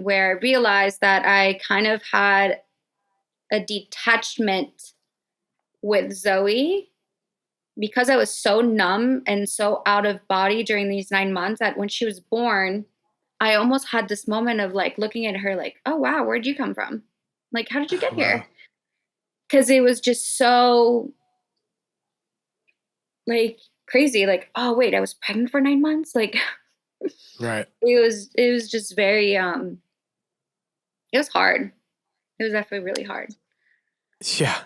where I realized that I kind of had a detachment with Zoe because I was so numb and so out of body during these 9 months that when she was born, I almost had this moment of like looking at her like, oh, wow, where'd you come from? Like, how did you get here? Because it was just so like crazy. Like, oh, wait, I was pregnant for 9 months. Like, Right. it was just very, it was hard. It was definitely really hard. Yeah,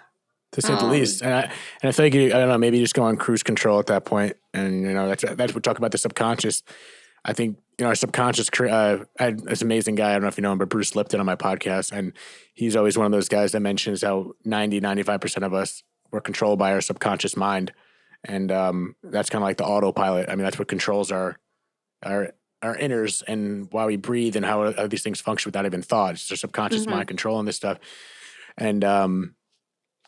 to say the Um, least. And I think I don't know, maybe you just go on cruise control at that point, and that's we talk about the subconscious. I think our subconscious. I had this amazing guy. I don't know if you know him, but Bruce Lipton on my podcast, and he's always one of those guys that mentions how 95% of us were controlled by our subconscious mind, and that's kind of like the autopilot. I mean, that's what controls our our inners and why we breathe and how these things function without even thought. It's just subconscious mhm. mind controlling this stuff, and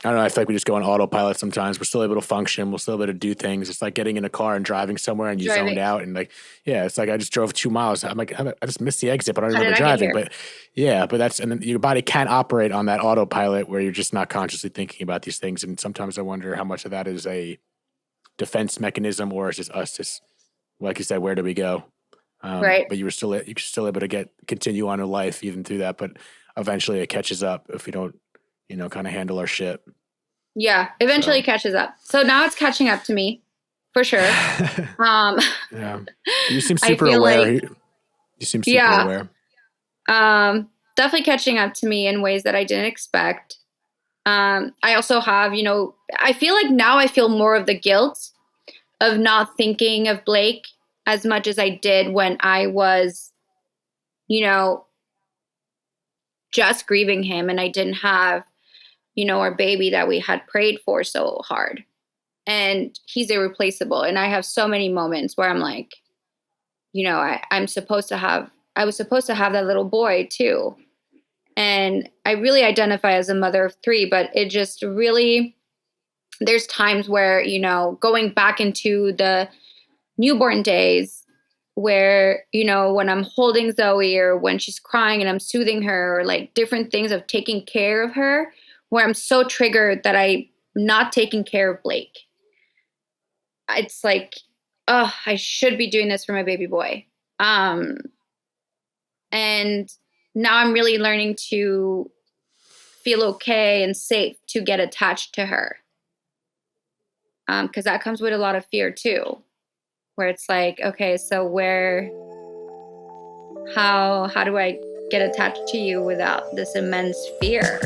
I don't know. I feel like we just go on autopilot sometimes. We're still able to function. We're still able to do things. It's like getting in a car and driving somewhere and you zoned Driving. out. And like, yeah, it's like I just drove 2 miles. I'm like, I just missed the exit, but I don't How did remember I get driving. here? But yeah, and then your body can't operate on that autopilot where you're just not consciously thinking about these things. And sometimes I wonder how much of that is a defense mechanism or it's just us, just like you said, where do we go? Right. But you're still able to continue on in life even through that. But eventually it catches up if we don't, kind of handle our shit. Yeah. Eventually So. catches up. So now it's catching up to me for sure. Um, Yeah. You seem I super feel aware. like, You seem super yeah, aware. definitely catching up to me in ways that I didn't expect. I also have, I feel like now I feel more of the guilt of not thinking of Blake as much as I did when I was, you know, just grieving him and I didn't have, our baby that we had prayed for so hard. And he's irreplaceable. And I have so many moments where I'm like, I was supposed to have that little boy too. And I really identify as a mother of three, but it just really, there's times where, going back into the newborn days where, when I'm holding Zoe or when she's crying and I'm soothing her or like different things of taking care of her, where I'm so triggered that I'm not taking care of Blake. It's like, oh, I should be doing this for my baby boy. Um, and now I'm really learning to feel okay and safe to get attached to her. Because that comes with a lot of fear too, where it's like, okay, so how do I get attached to you without this immense fear?